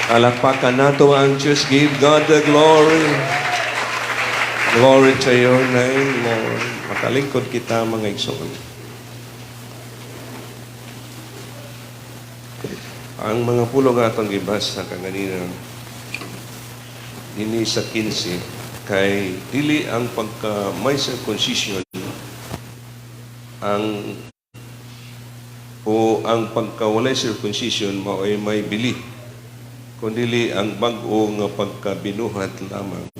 Alakpakan nato ang Diyos. Give God the glory. Glory to your name, Lord. Makalingkod kita, mga igsoon. Ang mga pulo nga itong ibas na kanganina, ini sa 15, kay dili ang pagka may circumcision ang pagkawalay circumcision mao ay may bili, kundi ang bag-o nga pagkabinuhat lamang.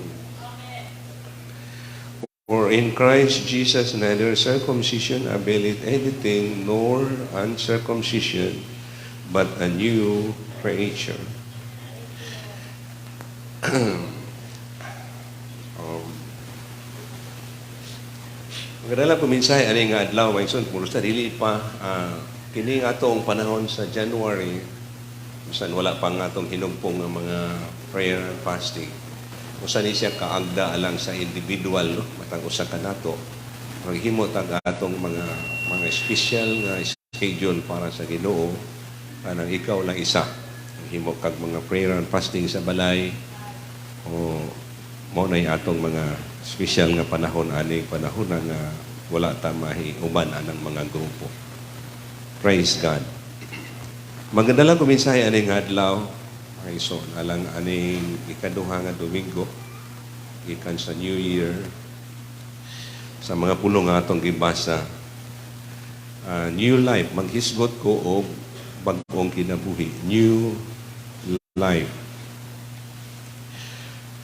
For in Christ Jesus neither circumcision availeth anything, nor uncircumcision, but a new creature. Magdala ko minsay ani nga adlaw may son puro sa dili pa kini nga atong panahon sa January usan wala pa nga atong hinugpong nga mga prayer and fasting. Usan ni siya kaagda alang sa individual, no? Matang usa ka nato maghimo tag atong mga special nga schedule para sa Ginoo kanang ikaw lang isa himo kag mga prayer and fasting sa balay o mo nay atong mga special nga panahon ani panahon nga wala ta mahiuban anang mga grupo. Praise God. Magandala ko mensahe ani nga adlaw ay so alang aning ikaduha nga Domingo gikan sa New Year sa mga pulo nga atong gibasa. New life maghisgot ko og bag-ong kinabuhi. New life.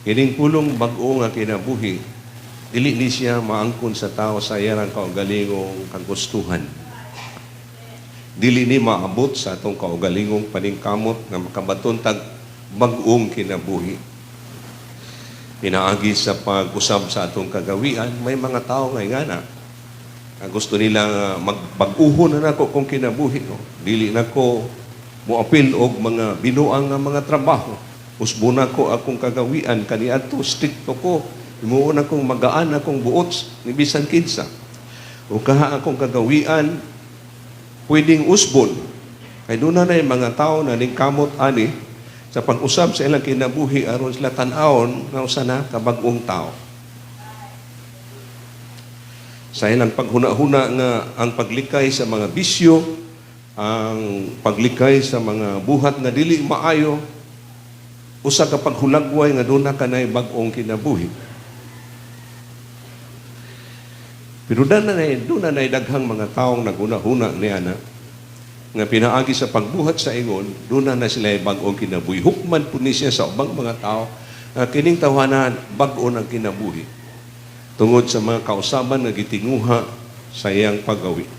Kining pulong bag-o nga kinabuhi, dili ni siya maangkon sa tao sa iyang kaugalingong kagustuhan. Dili ni maabot sa atong kaugalingong paningkamot nga makabaton tag bag-ong kinabuhi. Pinaagi sa pag-usab sa atong kagawian, may mga tao nga ingana gusto nila magbag-uhon na nako kung kinabuhi. No? Dili na ko muapil og mga binuang nga mga trabaho. Usbuna ko akong kagawian, kaniadto, stricto ko. Imuon akong magaan akong buots, ni bisan kinsa. O kaha akong kagawian, pwedeng usbon. Kaya doon na yung mga tao na kamot ani, sa pag-usab sa ilang kinabuhi, aron sila tan-aon, nga usa na kabag-ong tao. Sa ilang paghuna-huna nga ang paglikay sa mga bisyo, ang paglikay sa mga buhat nga dili maayo, usa ka paghulagway nga doon na kanay bag-ong kinabuhi. Pero doon na daghang mga taong naguna-huna niya na nga pinaagi sa pagbuhat sa ingon, doon na sila bag-ong kinabuhi. Hukman po ni siya sa ubang mga tao kining tawanan bag-o ng kinabuhi tungod sa mga kausaban nga gitinguha sa iyang paggawi.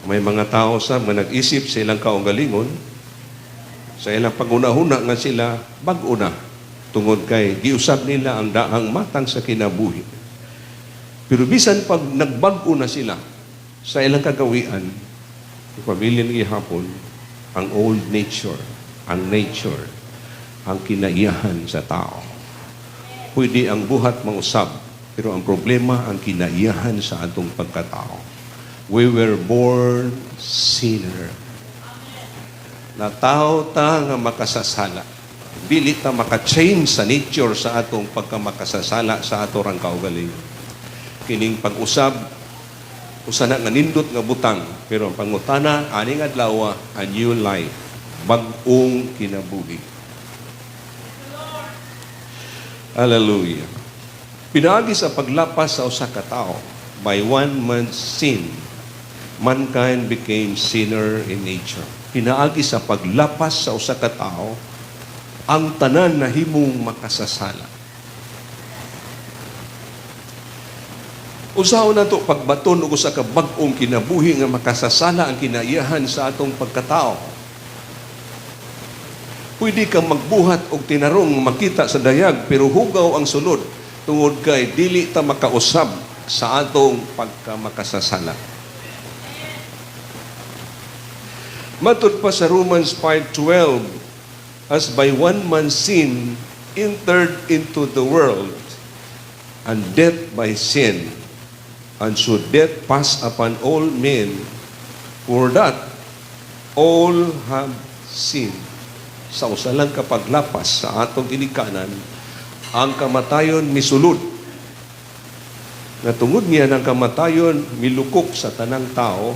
May mga tao sa mga nag-isip sa ilang kaugalingon, sa ilang paguna-huna nga sila bag-o na tungod kay giusab nila ang daang matang sa kinabuhi. Pero bisan pag nagbag-o na sila sa ilang kagawian, ipamilya ng ihapon ang old nature, ang kinaiyahan sa tao. Pwede ang buhat mausab, pero ang problema ang kinaiyahan sa atong pagkatao. We were born sinner. Na tao ta nga makasasala. Dili ta maka-change sa nature sa atong pagkamakasasala sa ato rang kaugalingon. Kining pag-usab usa na nga nindot nga butang, pero ang pangutana aning adlaw a new life, bag-ong kinabuhi. Hallelujah. Pinaagi sa paglapas sa usa ka tawo, by one man's sin, mankind became sinner in nature. Pinaagi sa paglapas sa usa ka tawo, ang tanan na himong makasasala. Usaw na to pagbaton og usa ka bag-ong kinabuhi nga makasasala ang kinaiyahan sa atong pagkatao. Pwede kang magbuhat og tinarong makita sa dayag pero hugaw ang sulod tungod kay dili ta makausab sa atong pagkamakasasala. Matud pa sa Romans 5:12, as by one man's sin entered into the world, and death by sin, and so death pass upon all men, for that all have sinned. sa usalang kapaglapas sa atong ginikanan, ang kamatayon misulod. Nga tungod niya ng kamatayon milukok sa tanang tao,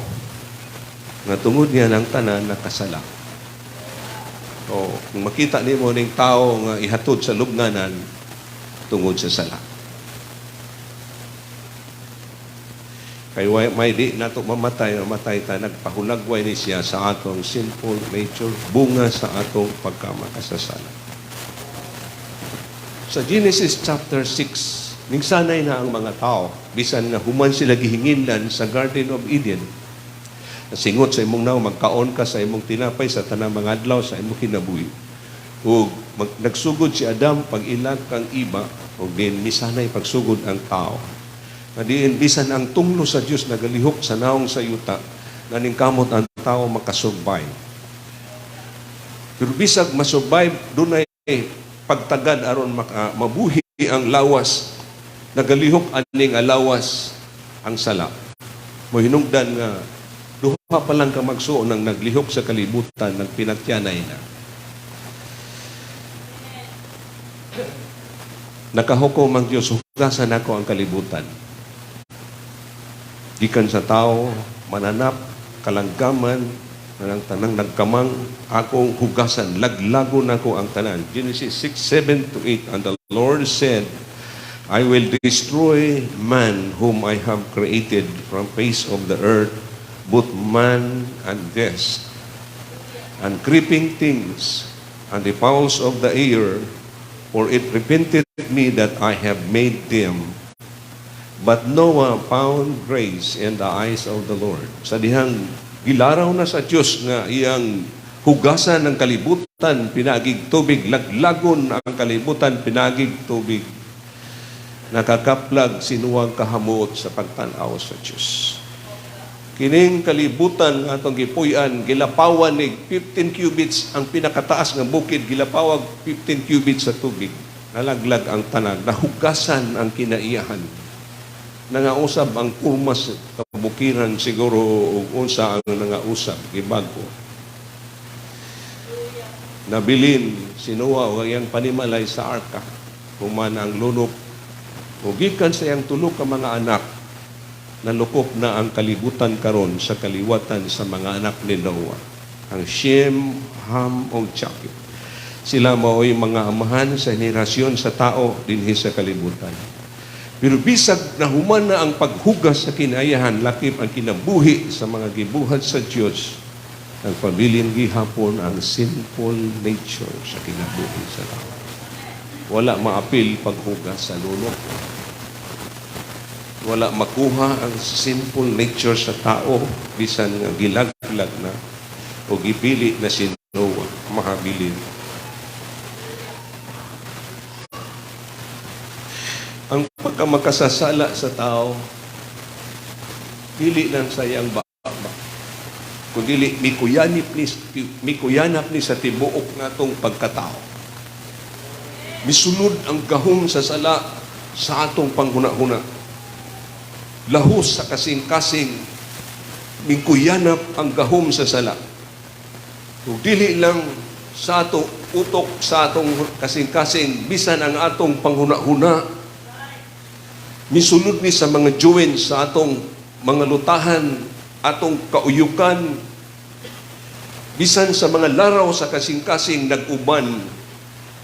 nga tungod niya ng tanan nakasala. O kung makita nimo ning tao nga ihatod sa lubnganan tungod sa sala. Kay may di nato mamatay ta, nagpahulagway ni siya sa atong sinful nature, bunga sa atong pagkamakasasala. Sa Genesis chapter 6, ningsanay na ang mga tao, bisan nga human sila gihinginlan sa Garden of Eden. Nasingot sa imong naw, magkaon ka sa imong tinapay sa tanang mga adlaw sa imong kinabuhi. Ug nagsugod si Adam pag ilag kang iba, ug din misanay pagsugod ang tao. Diin bisan ang tunglo sa Dios nagalihok sa naong sayuta, naningkamot ang tao makasurbay. Pero bisag masurbay, dunay pagtagad aron mabuhi ang lawas, nagalihok aning alawas ang sala. Mohinungdan nga duha pa lang ka magsuon nang naglihok sa kalibutan, nagpinatyanay na. Nakahukom ang Diyos, hugasan ako ang kalibutan. Gikan sa tao, mananap, kalanggaman, ng tanang nagkamang, akong hugasan, laglago na ko ang tanan. Genesis 6:7-8, and the Lord said, I will destroy man whom I have created from face of the earth, both man and beast, and creeping things, and the fowls of the air, for it repented me that I have made them. But Noah found grace in the eyes of the Lord. Sa dihang gilaraw na sa Diyos nga iyang hugasan ng kalibutan, pinagig tubig, laglagon ang kalibutan, pinagig tubig, nakakaplag sinuwang kahamot sa pagtanaw sa Diyos. Kining kalibutan nga atong gipuy-an, gilapawan ni 15 cubits ang pinakataas ng bukid, gilapawag 15 cubits sa tubig. Nalaglag ang tanag, nahugasan ang kinaiyahan. Nangausab ang kurmas kabukiran siguro unsa ang nangausab gibago. Nabilin si Noah o iyang panimalay sa arka, human ang lunok. O gikan sa iyang tulo ka mga anak, nalukop na ang kalibutan karon sa kaliwatan sa mga anak ni Noah. Ang Shem, Ham, o Japheth. Sila mao'y mga amahan sa henerasyon sa tao dinhi sa kalibutan. Pero bisag na human na ang paghugas sa kinayahan, lakip ang kinabuhi sa mga gibuhat sa Diyos, nagpabilin gihapon ang sinful nature sa kinabuhi sa tao. Wala maapil paghugas sa lunok. Wala makuha ang sinful nature sa tao, bisan nga gilaglag na o gipili na si Noah, mahabilin. Ang pagkamakasasala sa tao, dili lang sayang baba, kundi mikuyanap ni sa tibuok natong pagkatao. Misunod ang gahom sa sala sa atong panghuna-huna. Lahos sa kasing-kasing, mikuyanap ang gahom sa sala. Kung dili lang sa atong utok, sa atong kasing-kasing, bisan ang atong panghuna-huna, misunod ni sa mga juwen sa atong mga lutahan, atong kauyukan, bisan sa mga laraw sa kasing-kasing nag-uban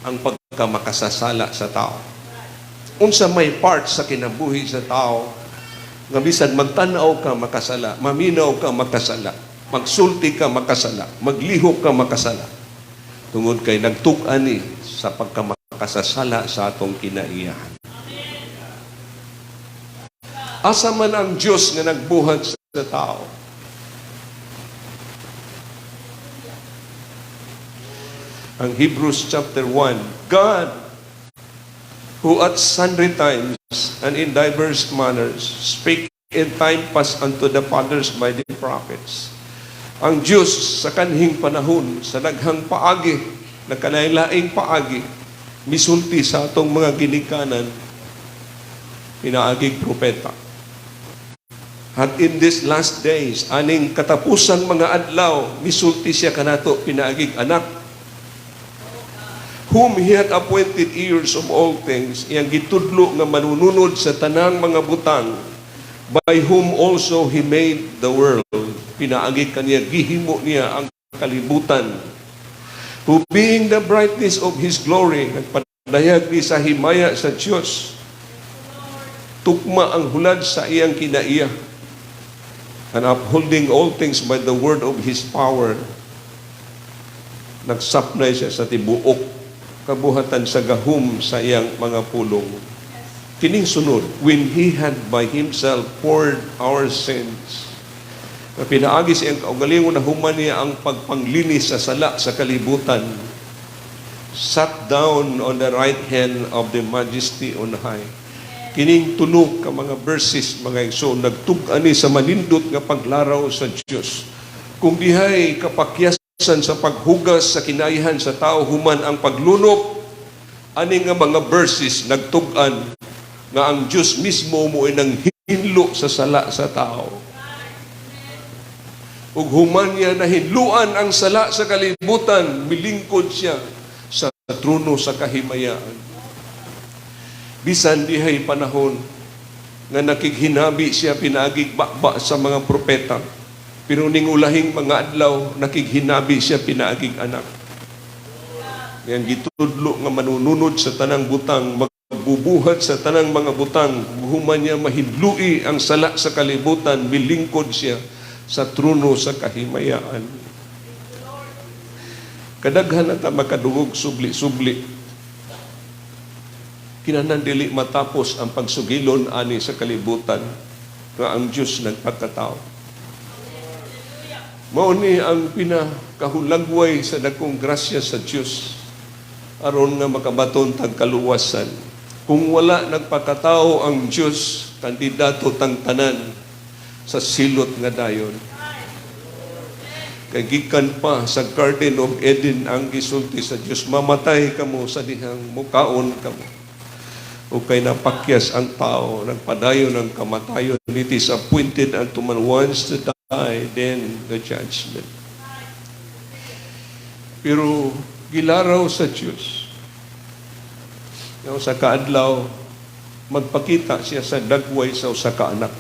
ang pagkamakasasala sa tao. Unsa may part sa kinabuhi sa tao nga bisan magtanaw ka makasala, maminaw ka makasala, magsulti ka makasala, maglihok ka makasala. Tungod kay nagtuk-an ni sa pagkamakasasala sa atong kinaiyahan. Asa man ang Diyos nga nagbuhat sa tao. Ang Hebrews chapter 1, God, who at sundry times and in diverse manners spake in time past unto the fathers by the prophets. Ang Diyos sa kanhing panahon, sa daghang paagi, nagkanaylaing paagi, misulti sa atong mga ginikanan, pinaagig propeta. At in these last days, aning katapusang mga adlaw, misulti siya kanato, pinaagig anak, whom He had appointed heirs of all things, iyang gitudlo nga manununod sa tanang mga butang, by whom also He made the world. Pinaagi kaniya, gihimo niya ang kalibutan. Who being the brightness of His glory, nagpadayag ni sa himaya sa Diyos, tukma ang hulad sa iyang kinaiya, and upholding all things by the word of His power, nagsapnay siya sa tibuok kabuhatan sa gahum sa iyang mga pulong. Kining sunod, when He had by Himself poured our sins. Pinaagi siyang kaugalingon na human niya ang pagpanglinis sa sala sa kalibutan, sat down on the right hand of the Majesty on high. Kining tunog ka mga verses, mga igsoon, nagtug-ani sa manindot nga paglaraw sa Diyos. Kung dihay kapakyasan sa paghugas sa kinaihan sa tao, human ang paglunok, ani nga mga verses nagtug-an nga ang Diyos mismo mo ay nang hinlo sa sala sa tao. Ug human niya na hinluan ang sala sa kalibutan, milingkod siya sa trono sa kahimayaan. Bisan dihay panahon nga nakighinabi siya pinagig bakba sa mga propeta, pero ning ulahing mga adlaw nakighinabi siya pinagig anak. Yan gitudlo nga manununod sa tanang butang, magbubuhat sa tanang mga butang, human niya mahidlui ang sala sa kalibutan, milingkod siya sa trono sa kahimayaan. Kadaghan na makadungog subli-subli. Kinahanglan dili matapos ang pagsugilon ani sa kalibutan nga ang Diyos nagpagkatao. Mao ni ang pinakahulagway sa dakong grasya sa Diyos aron nga makabaton tag kaluwasan. Kung wala nagpakatao ang Diyos, kandidato tang tanan sa silot nga dayon. Kay gikan pa sa Garden of Eden ang gisulti sa Diyos, mamatay kamo sa dihang mukaon kamo. O kay napakyas ang tao, nagpadayon ng kamatayon. It is appointed unto man once to die, then the judgment. Pero gilaraw sa Diyos, sa kaadlaw, magpakita siya sa dagway sa usa ka anak.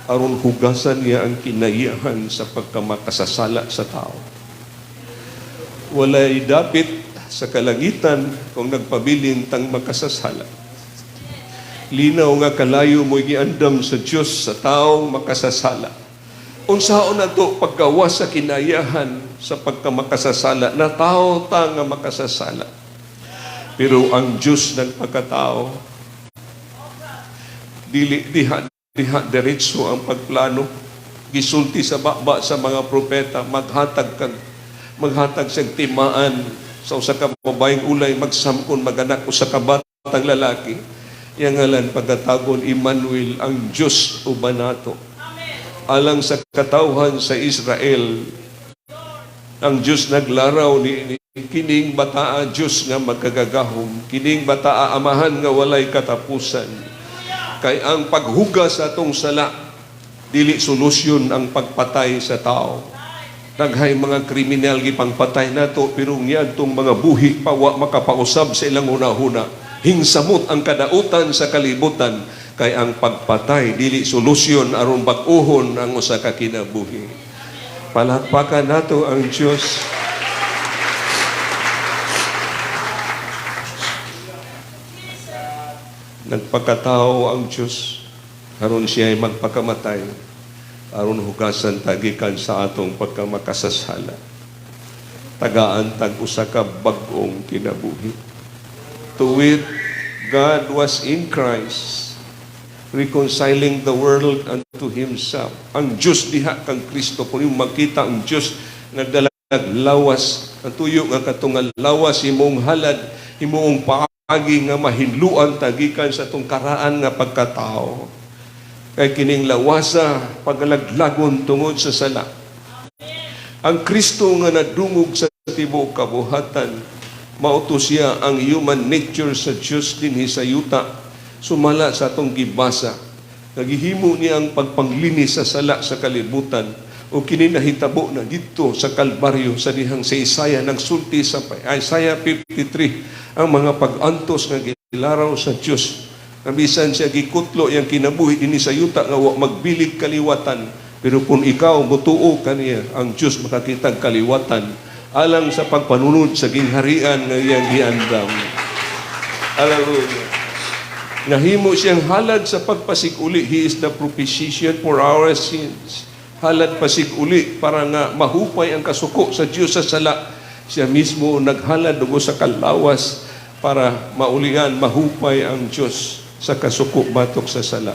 Aron hugasan niya ang kinaiyahan sa pagkamakasasala sa tao. Walay dapit sa kalangitan kung nagpabiling tang makasasala. Linaw nga kalayo mo'y giandam sa Diyos sa taong makasasala. Unsaon na to paggawas sa kinayahan sa pagkamakasasala na tao ta nga makasasala. Pero ang Diyos ng pagkatao, diha diretso ang pagplano, gisulti sa baba sa mga propeta, maghatag sa timaan sa usa ka babaeng ulay, magsamkon maganak usa ka batang lalaki. Yang ngalan pagkatagon Emmanuel, ang Diyos uban nato. Alang sa katawhan sa Israel, ang Diyos naglaraw ni kining bataa Diyos nga magkagagahom, kining bataa amahan nga walay katapusan. Kay ang paghugas sa atong sala, dili solusyon ang pagpatay sa tao. Daghay mga kriminal gipangpatay nato, pero niyadtong mga buhi pawa makapausab sa ilang hunahuna. Hingsamot ang kadautan sa kalibutan, kay ang pagpatay dili solusyon aron bag-ohon ang usa ka kinabuhi. Palakpakan nato ang Diyos. Nagpakatao ang Diyos, aron siya ay magpakamatay, aron hugasan tagikan sa atong pagkamakasasala. Tagaan tag usa ka bag-ong kinabuhi. To wit, God was in Christ, reconciling the world unto Himself. Ang Diyos diha kang Kristo, kung yung makita ang Diyos nagdalag lawas, ang tuyo nga katungal lawas, himong halad, himong paagi nga mahinluan tagikan sa itong karaan nga pagkatao. Kay kining lawasa, pagalaglagon tungod sa sala. Ang Kristo nga nadungog sa tibuok kabuhatan, mautos siya ang human nature sa Diyos dinhi sa yuta, sumala sa atong gibasa. Nagihimo niya ang pagpanglinis sa sala sa kalibutan, O kini nahitabo na dito sa Kalbaryo sa dihang sa Isaya nagsulti sa Isaiah 53 ang mga pag-antos nga gilaraw sa Dios. Nabisan siya gikutlo yang kinabuhi dinhi sa yuta nga wa magbilig kaliwatan. Pero kung ikaw mutuo kaniya ang Dios makakitag kaliwatan alang sa pagpanunod sa gingharian nga iyang giandam. Hallelujah. Nahimo siyang halad sa pagpasiguli. He is the propitiation for our sins. Halad pasiguli para nga mahupay ang kasuko sa Diyos sa sala. Siya mismo naghalad dugo sa kalawas para maulian mahupay ang Diyos sa kasuko batok sa sala.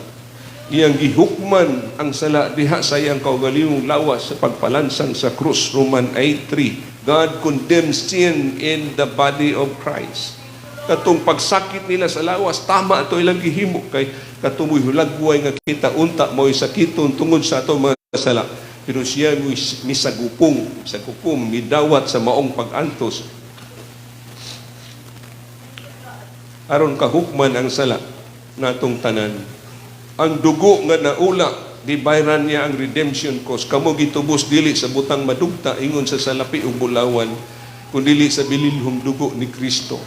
Iyang gihukman ang sala diha sa iyang kaugalingong lawas sa pagpalansang sa krus. Roman 8:3. God condemns sin in the body of Christ. Katong pagsakit nila sa lawas, tama ito ilang gihimo kay katumoy hulagway nga kita unta mo'y sakiton tungod sa ato mga sala. Pero siya misagupong, midawat sa maong pag-antos. Aron kahukman ang sala natong tanan. Ang dugo nga naula, di bayran niya ang redemption cost. Kamo gitubos dili sa butang madugta ingon sa salapi ug bulawan, kundi dili sa bililhong dugo ni Kristo.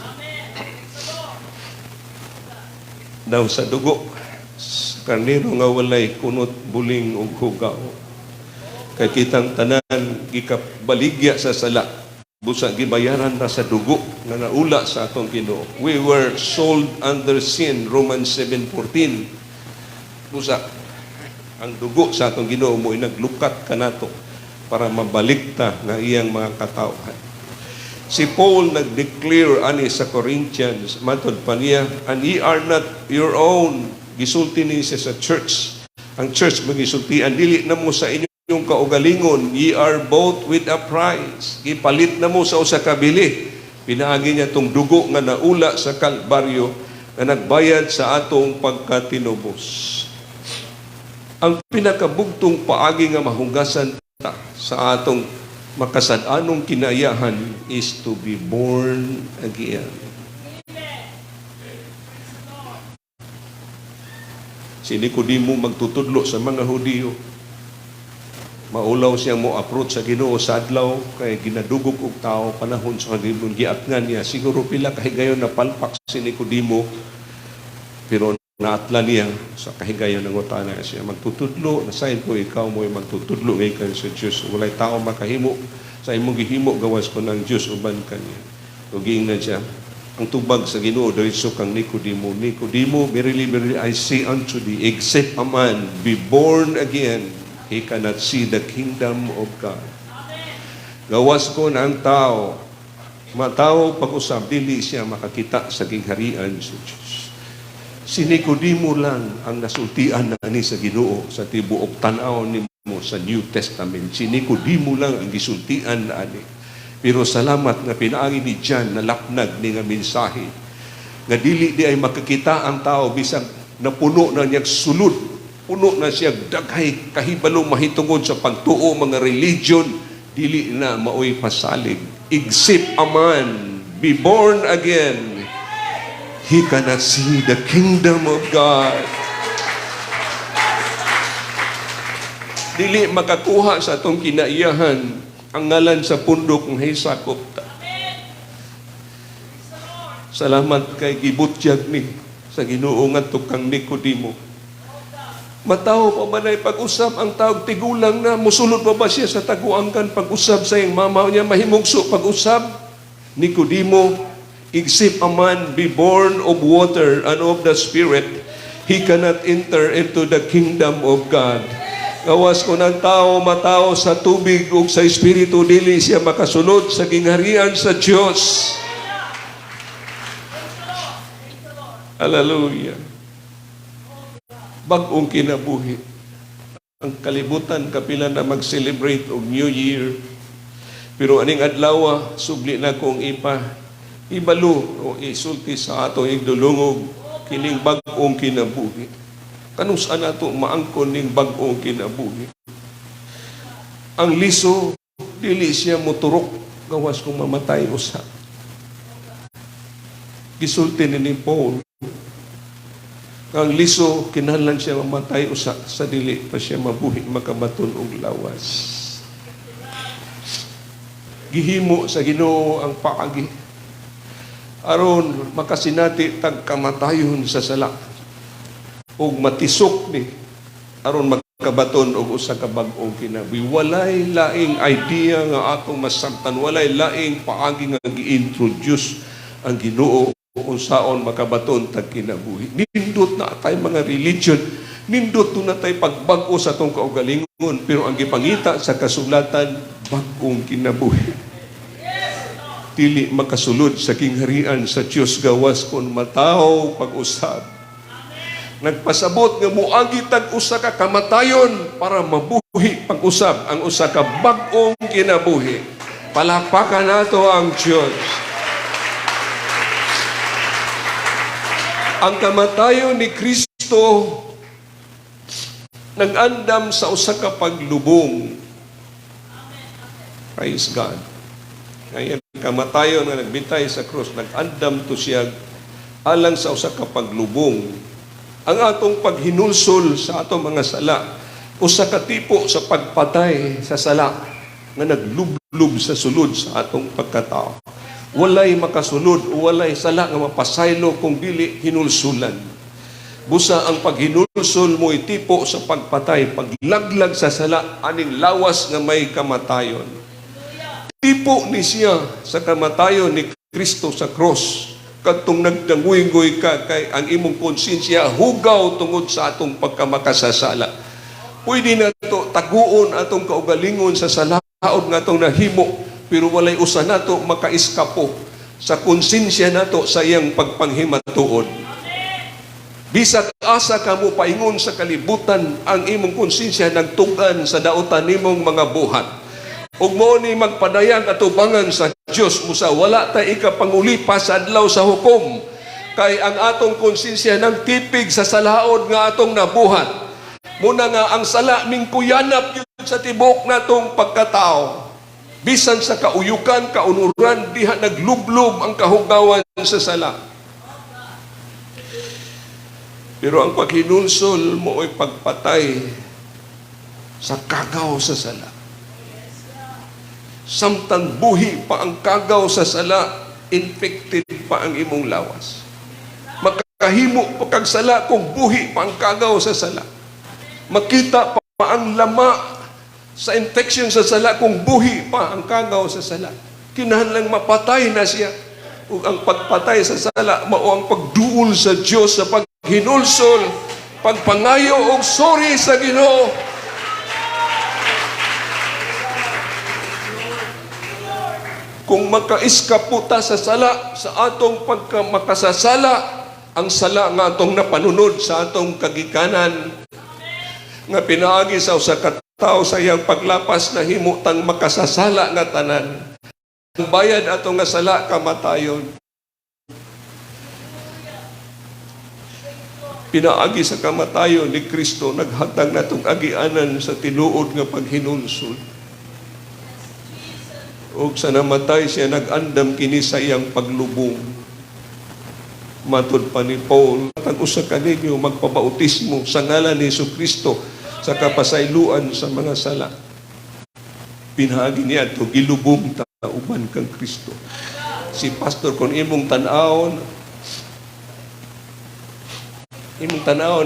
Daw sa dugo karnero nga walay kunot, buling ug hugaw. Kay kitang tanan gikabaligya sa sala, busa gibayaran na sa dugo nga naula sa atong Ginoo. We were sold under sin, Romans 7:14. Busa ang dugo sa atong Ginoo mo naglukat kanato para mabalikta nga iyang mga katawhan. Si Paul nag-declare ani sa Corinthians, matod pa niya, and ye are not your own. Gisulti ni siya sa church. Ang church magisultian, dili na mo sa inyong kaugalingon, ye are bought with a price. Gipalit na mo sa usa ka bili. Pinaagi niya tong dugo nga naula sa Kalbaryo na nagbayad sa atong pagkatinubos. Ang pinakabugtong paagi nga mahugasan ta sa atong makasad-anong kinayahan is to be born again. Si Nicodemo magtutudlo sa mga Hudiyo. Maulaw siyang mo approach sa Ginoo sa adlaw kay ginadugog og tao panahon sa kagibon giatngan niya. Siguro pila kahigayon na palpak si Nicodemo pero naatla niya sa kahigayon ng utana siya magtutudlo nasayin ko ikaw mo magtutudlo ngay kayo sa Diyos walay tao makahimo sa imong gihimo gawas ko ng Diyos uban kaniya uging na siya ang tubag sa Ginoo diretso kang Nicodemo, verily I say unto thee, except a man be born again, he cannot see the kingdom of God. Gawas ko na ang tao matao pag-usab dili siya makakita sa gingharian sa Diyos. Si Nicodemo lang ang nasultian na ni sa Ginoo sa tibuok tanaw nimo sa New Testament. Si Nicodemo lang ang gisultian na ani. Pero salamat nga pinaagi ni John na lapnag ni nga mensahe. Nga dili di ay makakita ang tao bisag napuno na niyang sulod. Puno na siya daghay kahibalong mahitungod sa pagtuo mga religion. Dili na maoy pasalig. Except a man be born again, he cannot see the kingdom of God. Dili makakuha sa atong kinaiyahan ang ngalan sa pundok ng hisakop ta. Salamat kay gibutyag ni sa Ginoo ngadto kang Nicodemo. Mataw pa man ay pag-usab ang tawag tigulang na musulod pa ba siya sa taguangkan pag-usab sa iyang mamaw niya mahimugso pag-usab. Nicodemo, except a man be born of water and of the Spirit, he cannot enter into the kingdom of God. Gawas ko ng tao, matao sa tubig o sa Espiritu, dili siya makasunod sa gingharian sa Diyos. Hallelujah. Bagong kinabuhi. Ang kalibutan, kapila na mag-celebrate og New Year. Pero aning adlaw, subli na kong ibalo o isulti sa ato igdulungog kining bagong kinabuhi. Kanus ana to maangkon ning bag-ong kinabuhi. Ang liso dili siya moturok gawas kung mamatay usa. Gisulti ni Paul. Ang liso kinahanglan siya mamatay usa sa dili pa siya mabuhi makabaton og lawas. gihimo sa Ginoo ang paagi aron makasinati tag kamatayon sa sala ug matisok ni aron magkabaton og usa ka bag-ong kinabuhi. Walay laing idea nga atong masabtan, walay laing paagi nga gi-introduce ang Ginoo unsaon makabaton tag kinabuhi. Nindot na tay mga religion, nindot na tay pagbag-o sa atong kaugalingon, pero ang gipangita sa kasulatan bag-ong kinabuhi. Dili makasulod sa kingharian sa Dios gawas kon mataw pag-usab. Nagpasabot nga moagi tag usa ka kamatayon para mabuhi pag-usab ang usa ka bag-ong kinabuhi. Palakpakan nato ang Dios. Ang kamatayon ni Kristo nag-andam sa usa ka paglubong. Praise God. Ngayon, kamatayon nga nagbitay sa krus, nag-andam to siya alang sa usa ka paglubong. Ang atong paghinulsol sa atong mga sala, usa ka tipo sa pagpatay sa sala nga naglublob sa sulod sa atong pagkatao. Walay makasulod o walay sala nga mapasaylo kung dili hinulsulan. Busa ang paghinulsol mo tipo sa pagpatay, paglaglag sa sala, aning lawas nga may kamatayon. Tipo ni siya sa kamatayon ni Kristo sa cross. Kadtong nagdanguy-ngoy ka kay ang imong konsensya hugaw tungod sa atong pagkamakasasala. Pwede na to taguon atong kaugalingon sa salaod nga atong nahimo, pero walay usa nato makaiskapo sa konsensya nato sa iyang pagpanghimatuon. Bisag asa ka mo paingon sa kalibutan, ang imong konsensya nagtugan sa daotan nimong mga buhat. Ug mo ni magpadayag atubangan sa Dios musa wala ta ikapangulipas sa adlaw sa hukom, kay ang atong konsensya nagtipig sa salaod nga atong nabuhat. Muna nga ang sala mingkuyanap yun sa tibok natong pagkatao. Bisan sa kauyukan, kaunuran, diha naglublob ang kahugawan sa sala. Pero ang paghinulsol mo ay pagpatay sa kagaw sa sala. Samtang buhi pa ang kagaw sa sala, infected pa ang imong lawas. Makahimo pa kag sala kung buhi pa ang kagaw sa sala. Makita pa ang lama sa infection sa sala kung buhi pa ang kagaw sa sala. Kinahanglang mapatay na siya. Ug ang pagpatay sa sala mao ang pagduol sa Dios sa paghinulsol, pagpangayo og sorry sa Ginoo. Kung makaiskaputa sa sala, sa atong pagkamakasasala, ang sala nga atong napanunod sa atong kagikanan, nga pinaagi sa usa ka tawo sa iyang paglapas na himutang makasasala nga tanan. Ang bayad atong nga sala, kamatayon. Pinaagi sa kamatayon ni Kristo, naghatag natong agianan sa tinuod nga paghinulsol. O sa namatay siya, nag-andam kini sa iyang paglubong. Matod pa ni Paul, ang usa ka ninyo magpabautismo sa ngalan ni Jesucristo sa kapasayloan sa mga sala. Pinahagi niya ito, gilubong tauban kang Kristo. Si pastor, kung imong tanawon,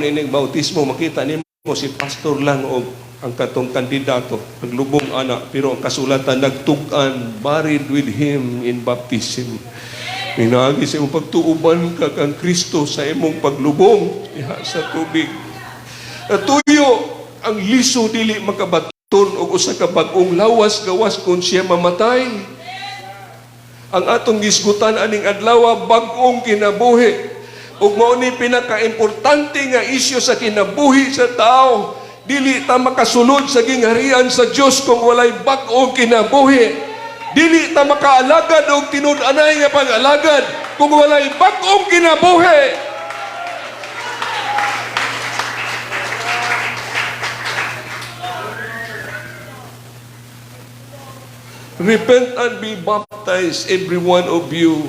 ining bautismo, makita nimo si pastor lang o ang katong kandidato, naglubong anak, pero ang kasulatan nagtugan, buried with him in baptism. Pinagi sa imong pagtuuban ka kang Kristo sa imong paglubong diha sa tubig. Natuyo ang liso dili makabaton og usa ka bag-ong lawas gawas kung siya mamatay. Ang atong gisgutan aning adlaw bag-ong kinabuhi. Ug mao ni pinaka-importante nga isyu sa kinabuhi sa tao. Dili ta makasulod sa gingharian sa Dios kung walay bag-ong kinabuhi. Dili ta makaalagad og tinud-anay nga pag-alagad kung walay bag-ong kinabuhi. Repent and be baptized, every one of you,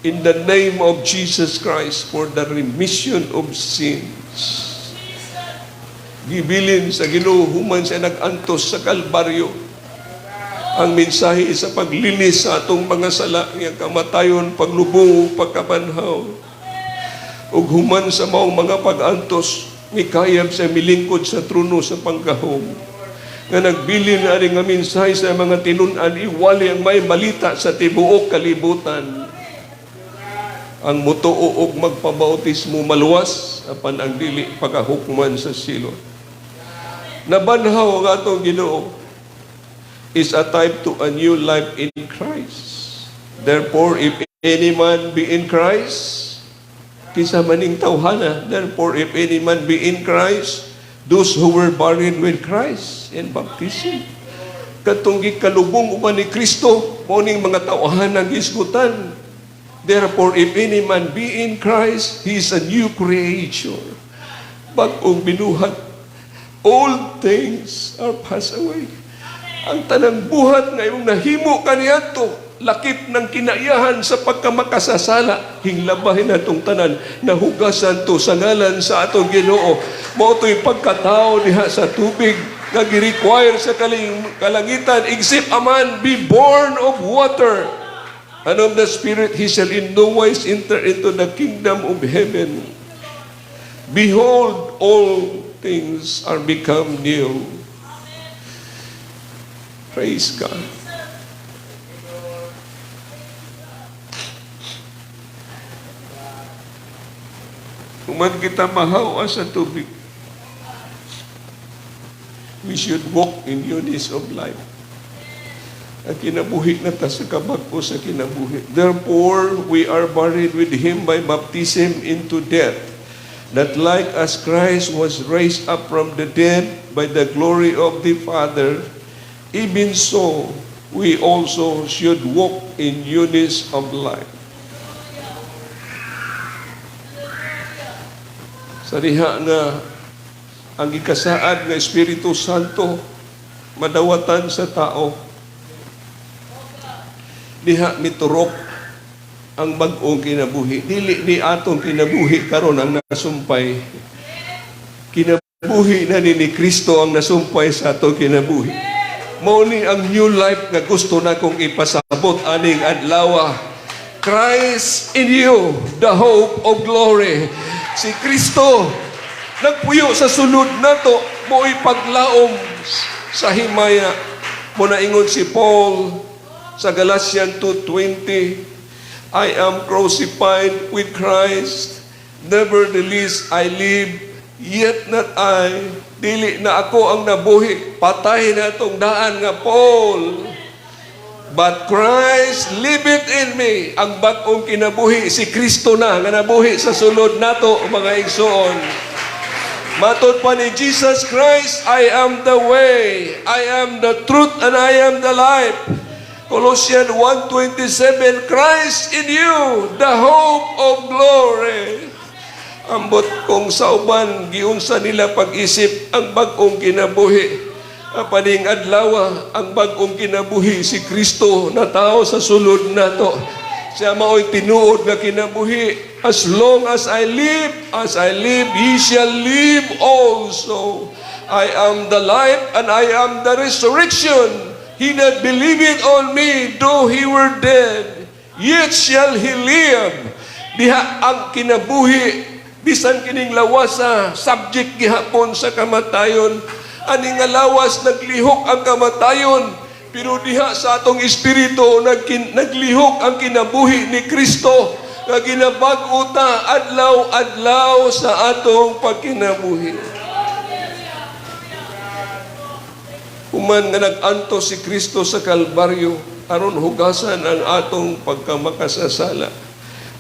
in the name of Jesus Christ for the remission of sins. Gibilin sa Ginoo human siya nag-antos sa Kalbaryo. Ang mensahe sa paglinis sa atong mga sala, nga kamatayon, paglubong, pagkabanhaw, ug human sa maong mga pag-antos, mikayab sa milingkod sa trono sa panggahom, nga nagbilin na nga mensahe sa mga tinunan, iwali ang may malita sa tibuok kalibutan. Ang mutuo og magpabautismo maluwas, apan ang dili pagahukman sa silot. Nabanhaw ang atong Ginoo is a type to a new life in Christ. Therefore, if any man be in Christ, kisa maning tawhana, therefore, if any man be in Christ, those who were buried with Christ in baptism, katong gikalubong uban ni Kristo, moning mga tawhana gisgutan. Therefore, if any man be in Christ, he is a new creature. Bag-ong binuhat, all things are passed away. Ang tanang buhat nga imong nahimo kaniadto, lakip ng kinaiyahan sa pagkamakasasala, hinglabahin atong tanan, nahugasan to sa ngalan sa atong Ginoo. Mao to'y pagkatao diha sa tubig, nga gi-require sa kalangitan, except a man be born of water and of the Spirit, he shall in no wise enter into the kingdom of heaven. Behold, all things are become new. Praise God. Kuman kita mahawa sa tubig, we should walk in newness of life. Ang kinabuhi na ta sa kabag-o sa kinabuhi. Therefore, we are buried with Him by baptism into death, that like as Christ was raised up from the dead by the glory of the Father, even so we also should walk in newness of life. Sa diha nga ang gikasaad nga Espiritu Santo madawatan sa tao, diha miturok ang bag-ong kinabuhi. Dili ni atong kinabuhi karon ang nasumpay. Kinabuhi na ni Kristo ang nasumpay sa atong kinabuhi. Mao ni ang new life nga gusto na kong ipasabot aning adlaw. Christ in you, the hope of glory. Si Kristo nagpuyo sa sulod nato, mo'y paglaom sa himaya. Muna ingon si Paul sa Galatians 2:20, I am crucified with Christ, nevertheless I live, yet not I, dili na ako ang nabuhi, patay na itong daan nga Paul. But Christ liveth in me. Ang bag-ong kinabuhi, si Kristo na nga nabuhi sa sulod nato, mga igsoon. Matod pa ni Jesus Christ, I am the way, I am the truth, and I am the life. Colossians 1:27, Christ in you, the hope of glory. Ambot kong sa uban, giunsa nila pag-isip ang bag-ong kinabuhi. Paning adlaw, ang bag-ong kinabuhi, si Kristo na tao sa sulod nato. Siya mao'y tinuod na kinabuhi. As long as I live, ye shall live also. I am the life and I am the resurrection. He that believeth on me, though he were dead, yet shall he live. Diha ang kinabuhi, bisan kining lawasa, subject gihapon sa kamatayon. Ani nga lawas, naglihok ang kamatayon. Pero diha sa atong espiritu, naglihok ang kinabuhi ni Kristo, nga ginabag-uta adlaw-adlaw sa atong pagkinabuhi. Human nga nag-anto si Kristo sa Kalbaryo, aron hugasan ang atong pagkamakasasala.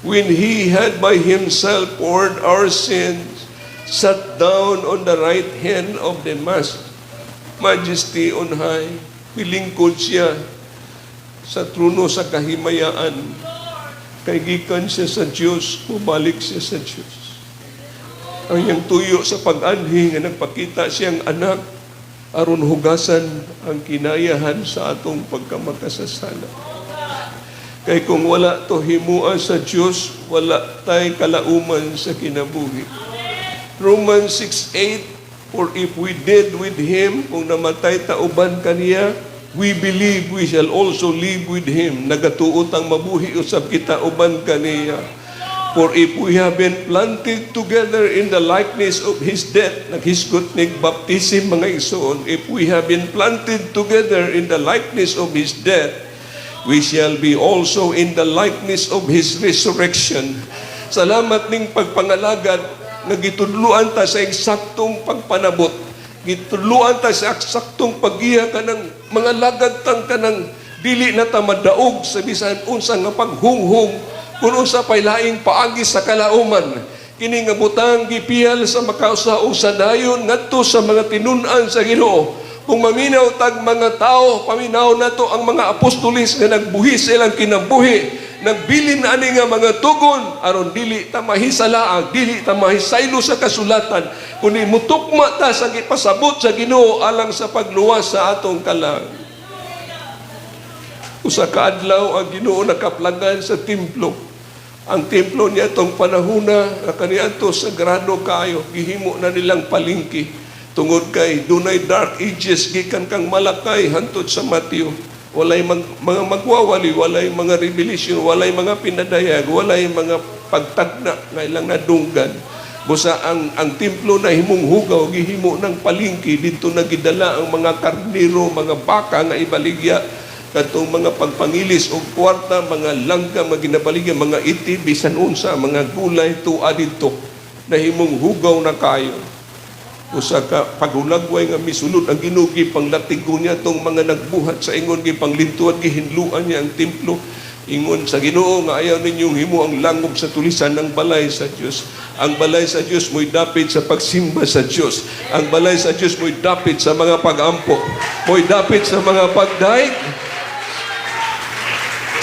When He had by Himself poured our sins, sat down on the right hand of the Majesty on high, pilingkod siya sa trono sa kahimayaan. Kay gikan siya sa Diyos, mubalik siya sa Diyos. Ang iyang tuyo sa pag-anhi nga nagpakita siyang anak, aron hugasan ang kinayahan sa atong pagkamakasasala. Kay kung wala to himuan sa Diyos, wala tay kalauman sa kinabuhi. Romans 6:8, for if we did with Him, kung namatay tauban kaniya, we believe we shall also live with Him. Nagatuot ang mabuhi usab kita uban kaniya. For if we have been planted together in the likeness of His death, naghisgot ning baptism mga igsoon, if we have been planted together in the likeness of His death, we shall be also in the likeness of His resurrection. Salamat ning pagpangalagad, nagitudluan ta sa eksaktong pagpanabot. Gitudluan ta sa eksaktong paggiya ka ng mga lagad tang kanang dili na ta madaog sa bisan unsa nga paghunghong kun unsa pay laing paagi sa kalauman. Kini nga butang gipiyal sa makausa-usa dayon ngadto sa mga tinun-an sa Ginoo. Kung maminaw tag mga tao, paminaw nato ang mga apostolis nga nagbuhi sa ilang kinabuhi, nagbilin ani nga mga tugon aron dili ta mahisalaag, dili ta mahisaylo sa kasulatan, kundi mutukma ta sa gipasabot sa Ginoo alang sa pagluwas sa atong kalang. Usa ka adlaw ang Ginoo nakaplagan sa templo. Ang templo niya itong panahuna na kaniadto sagrado kayo, gihimo na nilang palingki. Tungod kay dunay dark ages gikan kang Malakay hantod sa Mateo. Walay mga magwawali, walay mga revelation, walay mga pinadayag, walay mga pagtagna nga ilang nadunggan. Busa ang templo na himong hugaw, gihimo ng palingki, dito nagidala ang mga karnero, mga baka nga ibaligya, katong mga pagpangilis o kwarta, mga langka, mga ginabaligya, mga iti, bisan unsa, mga gulay, tuwa dito, na himong hugaw na kayo. Usa ka pagulagway nga misulod ang ginugi panglatigo niya tong mga nagbuhat sa ingon gi panglintuan gihinluan niya ang templo ingon sa Ginoo nga ayaw ninyong himo ang langop sa tulisan ng balay sa Dios. Ang balay sa Dios mo'y dapit sa pagsimba sa Dios. Ang balay sa Dios mo'y dapit sa mga pagampo, mo'y dapit sa mga pagdaig.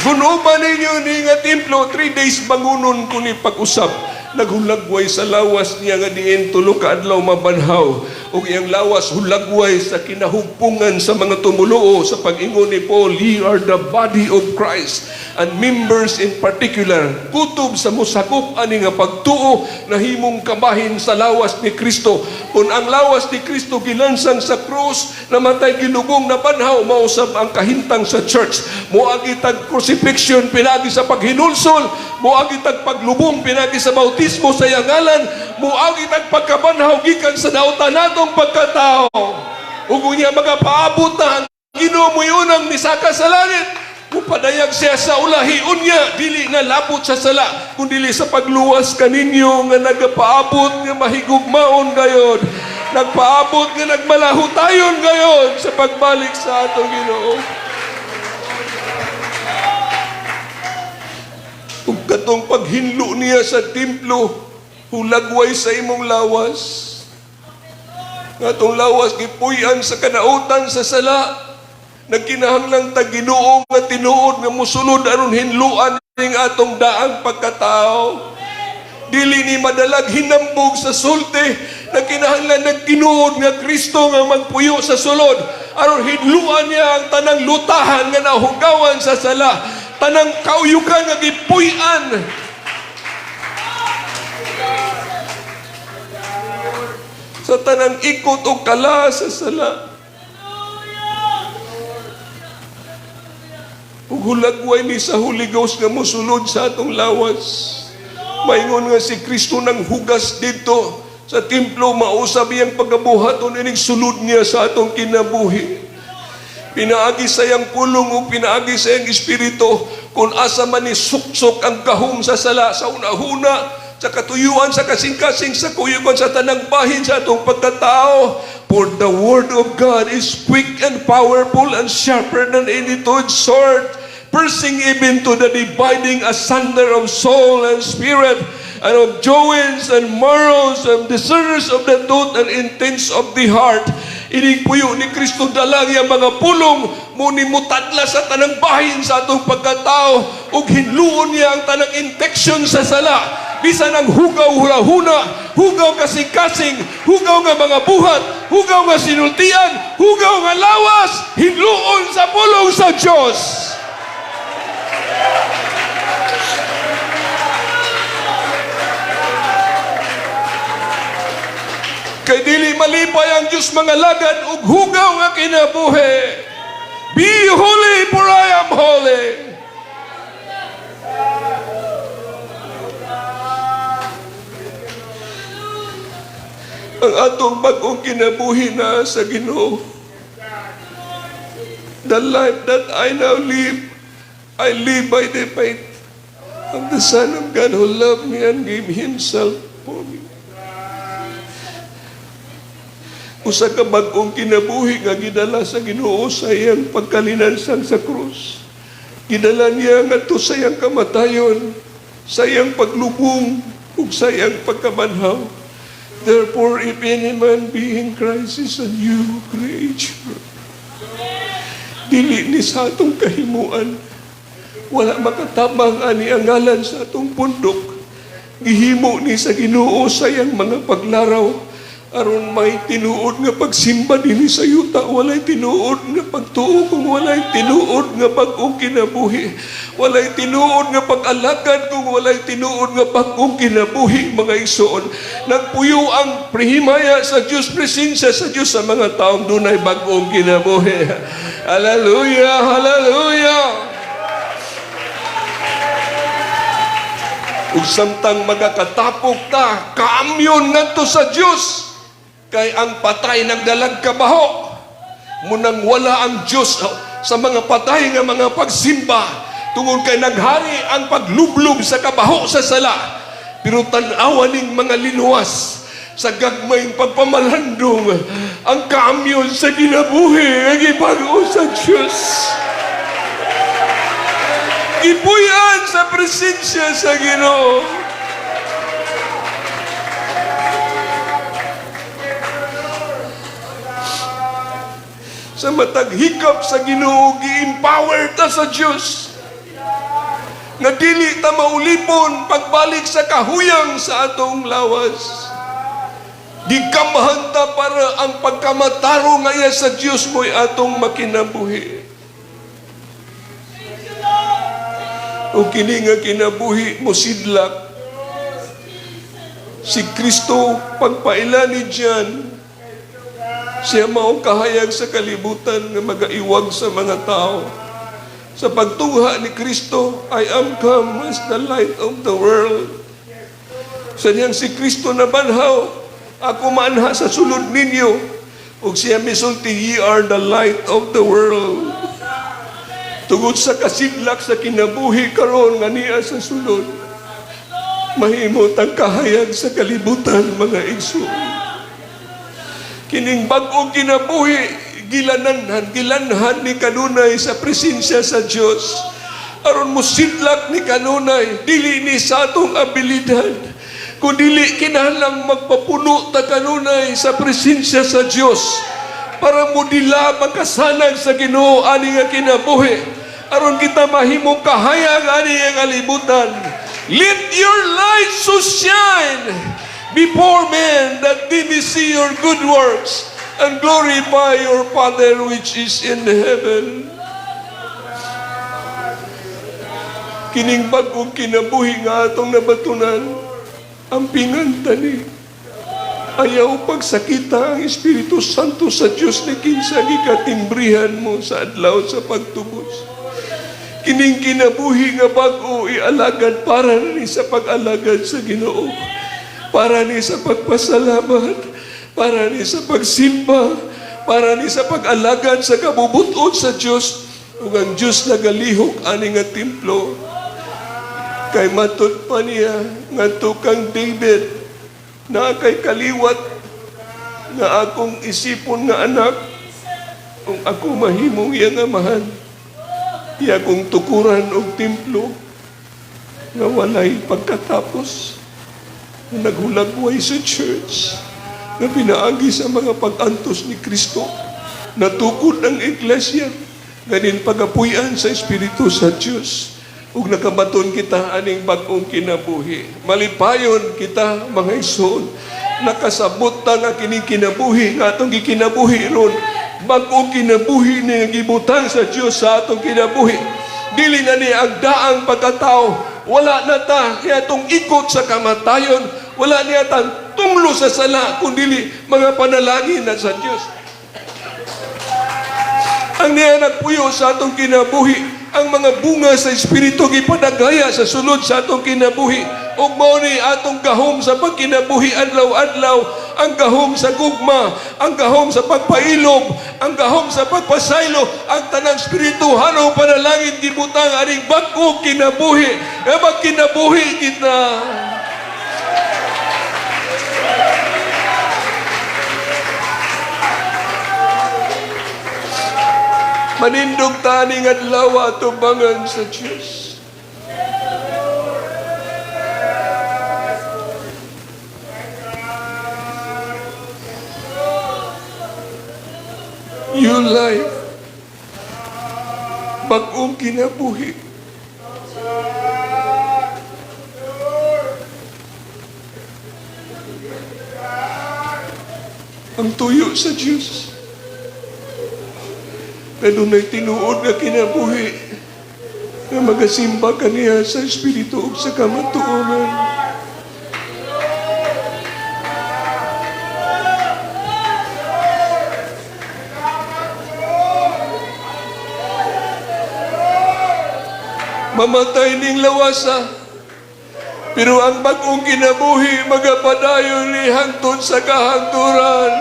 Gunuban ninyo ni nga templo 3 days bangunon ko ni pag-usap. Naghulagway sa lawas niya nga diin tulo ka adlaw mabanhaw ug iyang lawas hulagway sa kinahugpungan sa mga tumuluo sa pag-ingon ni Paul, ye are the body of Christ and members in particular. Kutob sa musakop ani nga pagtuo na himong kabahin sa lawas ni Kristo. Kung ang lawas ni Kristo gilansang sa krus, namatay gilubong na banhaw, mausab ang kahintang sa church. Moagi tag crucifixion pinagi sa paghinulsol, moagi tag paglubong pinagi sa bautismo sa yangalan, moagi tag pagkabanhaw gikan sa dautan natong pagkatao. Ug unya magapaabot na ang Ginoo mo yun ang misaka sa langit. Upadayag siya sa ulahi unya, dili na lapot sa sala, kundili sa pagluwas kaninyo nga nagapaabot nga mahigugmaon gayon, nagpaabot nga nagmalahutayon gayon sa pagbalik sa atong Ginoo. Ug katong paghinlo niya sa templo, hulagway sa imong lawas. Katong lawas gipuy-an sa kanautan sa sala. Nagkinahanglang tag Ginoo nga tinuod nga musulod aron hinluan ning atong daang pagkatao. Dili ni madalag hinambog sa sulti, nagkinahanglan nagtinuod nga Kristo nga magpuyo sa sulod aron hinluan niya ang tanang lutahan nga nahugawan sa sala, tanang kauyukan nga gipuy-an. Sa tanang ikot o kala sa sala. Ug hulagway ni sa Holy Ghost nga mosulod sa atong lawas. Maingon nga si Kristo nang hugas dito sa templo, mausab iyang pagabuhaton ining sulod niya sa atong kinabuhi. Pinaagi sa iyang pulong o pinaagi sa iyang espiritu kung asa man ni suksok ang kahum sa sala sa unahuna, sa katuyuan, sa kasing-kasing, sa kuyugan, sa tanang bahin sa atong pagkatao. For the word of God is quick and powerful and sharper than any two-edged sword, piercing even to the dividing asunder of soul and spirit, and of joints and marrows, and discerners of the thought and intents of the heart. Ining puyo ni Kristo dalang yang mga pulong muni mutadla sa tanang bahin sa atong pagkatao ug hinluon niya ang tanang infection sa sala. Bisan ang hugaw hula-huna, hugaw kasing-kasing, hugaw nga mga buhat, hugaw nga sinultian, hugaw nga lawas, hinluon sa pulong sa Diyos. Kay dili malipay ang Diyos mga lagad ug hugaw nga kinabuhi. Be holy, for I am holy. Ang atong bagong kinabuhi na sa Ginoo. The life that I now live, I live by the faith of the Son of God who loved me and gave Himself for me. Usa ka bagong kinabuhi nga gidala sa Ginoo sa iyang pagkalinansang sa krus. Gidala niya ngadto sa iyang kamatayon, sa iyang paglubong, ug sa iyang pagkabanhaw. Therefore, if any man be in Christ is a new creature. Dili ni sa atong kahimuan, wala makatabang ani ang ngalan sa atong pundok. Gihimo ni sa Ginoo sa iyang mga paglaraw, aron may tinuod nga pagsimba dinhi sa yuta, walay tinuod nga pagtuo kung walay tinuod nga bagong kinabuhi, walay tinuod nga pag-alagad kung walay tinuod nga bagong kinabuhi. Mga igsoon, nagpuyo ang prehimaya sa Dios, presensya sa Dios sa mga taong dunay bagong kinabuhi. Hallelujah, hallelujah. Ug samtang magakatapok ta, kaamyon ngadto sa Dios. Kay ang patay nagdalag kabaho, munang wala ang Diyos sa mga patay nga mga pagsimba, tungod kay naghari ang paglublob sa kabaho sa sala. Pero tan-awa ning mga linuwas sa gagmayng pagpamalandong, ang kamyon sa kinabuhi ang ibago sa Diyos. Ipuyan sa presensya sa Ginoo. Sa matag hikap sa Ginoo, gi-empower ta sa Dios nga dili ta maulipon pagbalik sa kahuyang sa atong lawas. Gikamahan ta para ang pagkamataro ngaya sa Dios mo'y atong makinabuhi. O kini nga kinabuhi mo sidlak si Kristo pagpaila ni Diyan. Siya mao kahayag sa kalibutan nga magaiwag sa mga tao. Sa pagtungha ni Kristo, I am come as the light of the world. Sa niyang si Kristo na banhaw, ako manha sa sulod ninyo. Ug siya misulti, ye are the light of the world. Tungod sa kasidlak sa kinabuhi karon nga niya sa sulod, mahimot ang kahayag sa kalibutan, mga igsoon. Kining bagong kinabuhi, gilanhan ni kanunay sa presensya sa Dios. Aron mo sidlak ni kanunay, dili ni sa atong abilidad, kundili kinahanglang magpapuno ta kanunay sa presensya sa Dios para mo dila makasanag sa Ginoo ani nga kinabuhi. Aron kita mahimong kahayag ani nga kalibutan. Let your light so shine before men, that they may see your good works and glorify your Father which is in heaven. Kining bagong kinabuhi nga atong nabatunan, ang pingantani. Ayaw pagsakita ang Espiritu Santo sa Diyos na kinsa gikatimbrihan mo sa adlaw sa pagtubos. Kining kinabuhi nga bago ialagad para ni sa pag-alagad sa Ginoo. Para ni sa pagpasalamat, para ni sa pagsimba, para ni sa pag-alagad sa kabubuton sa Diyos, ug ang Diyos nagalihok ani nga templo. Kay matud pa niya ngadto kang David, na kay kaliwat nga akong isipon nga anak, kung ako mahimong iyang amahan, iya kong tukuran og templo nga walay pagkatapos. Naghulagway sa church na pinaagi sa mga pag-antos ni Kristo. Natukod ang iglesia, ganin pagapuyan sa Espiritu sa Diyos. Ug nakabaton kita aning bagong kinabuhi. Malipayon kita, mga igsoon, nakasabot ta nga kining kinabuhi nga atong gikinabuhi ron. Bagong kinabuhi ni gibutan sa Diyos sa atong kinabuhi. Dili na ni ang daang pagkatao. Wala na ta kaya itong ikot sa kamatayon. Wala niya tang tunglo sa sala, kundi mga panalangin na sa Diyos. Ang niya nagpuyo sa atong kinabuhi, ang mga bunga sa Espiritu gipadagaya sa sulod sa atong kinabuhi. Ug mao ni atong gahom sa pagkinabuhi adlaw-adlaw, ang gahom sa gugma, ang gahom sa pagpailob, ang gahom sa pagpasaylo, ang tanang espirituhanong panalangin gibutang aning bag-o kinabuhi. E magkinabuhi kita. Manindog taning adlaw atubangan sa Diyos. New life, bag-ong kinabuhi. Ang tuyo sa Diyos. Kanunay tinuod nga kinabuhi na magasimba kaniya sa Espiritu ug sa kamatuoran. Mamatay ning lawasa, pero ang bag-ong kinabuhi magapadayon ni hangtod sa kahangturan.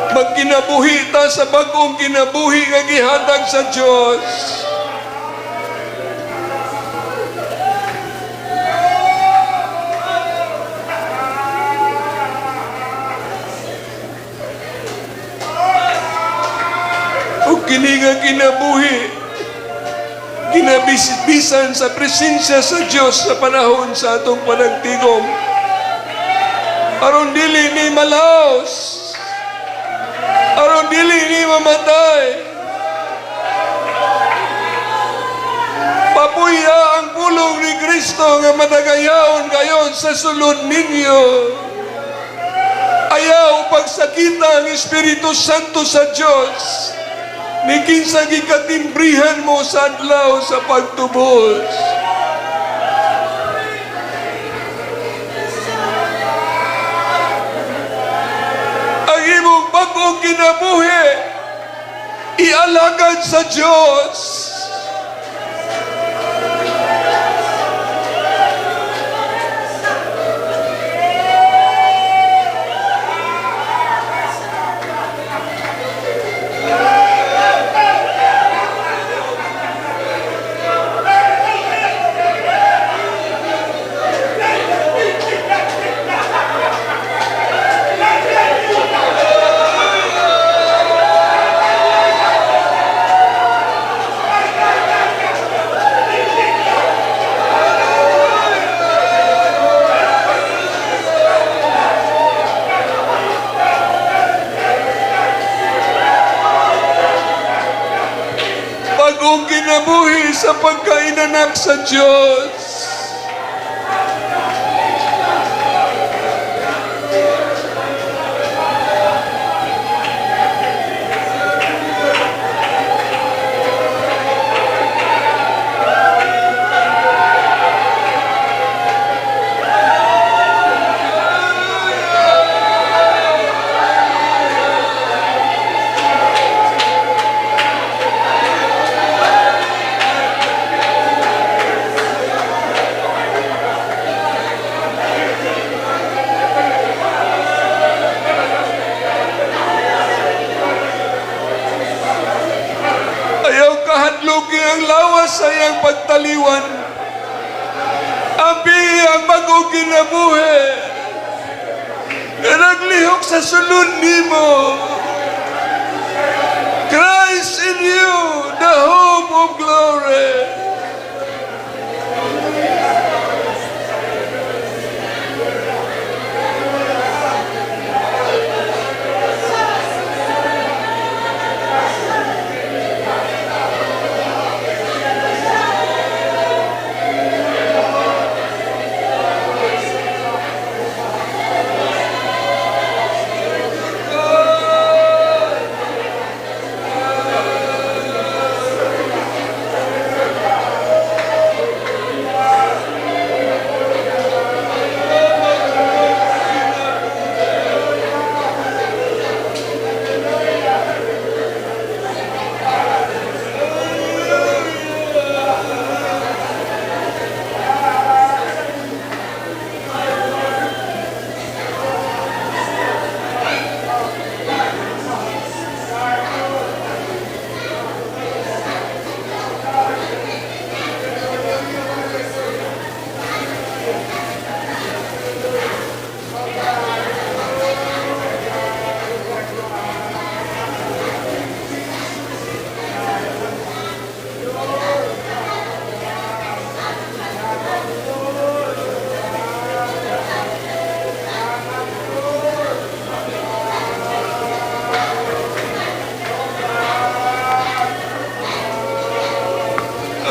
Magkinabuhi ta sa bag-ong kinabuhi nga gihatag sa Diyos. O kini nga kinabuhi, ginabisbisan sa presensya sa Diyos sa panahon sa atong panagtigom. Aron dili ni malaos, aron dili ni mamatay. Papuya ang pulong ni Kristo nga madagayaon kayon sa sulod ninyo. Ayaw pagsakita ang Espiritu Santo sa Diyos. Ni kinsa gikatimbrihan mo sa adlaw sa pagtubos. Bag-ong kinabuhi, ialagad sa Diyos. Bagong kinabuhi sa pagkainanak sa Diyos. Hadlugi ang lawas sa iyang pagtaliwan. Abi ang bagong kinabuhi. Naglihok sa sulod nimo. Christ in you, the hope of glory.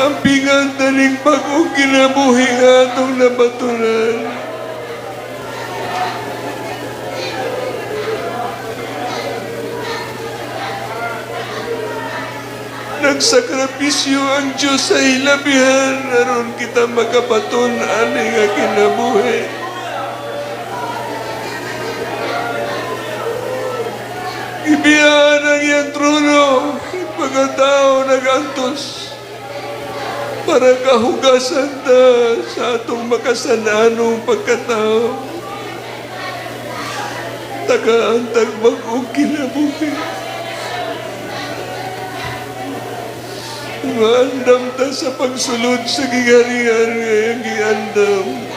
paampingan taning bagong kinabuhi nga atong nabatunan. Nagsakripisyo ang Diyos sa hilabihan aron kita makapaton ani nga kinabuhi. Ibiyaan ang iyang trono, pagkatao nagantos para kahugasan ta sa atong makasananong pagkatao. Tagaantag bagong kinabuhi. Maandam ta sa pagsulod sa gigarihan ngayong giandam.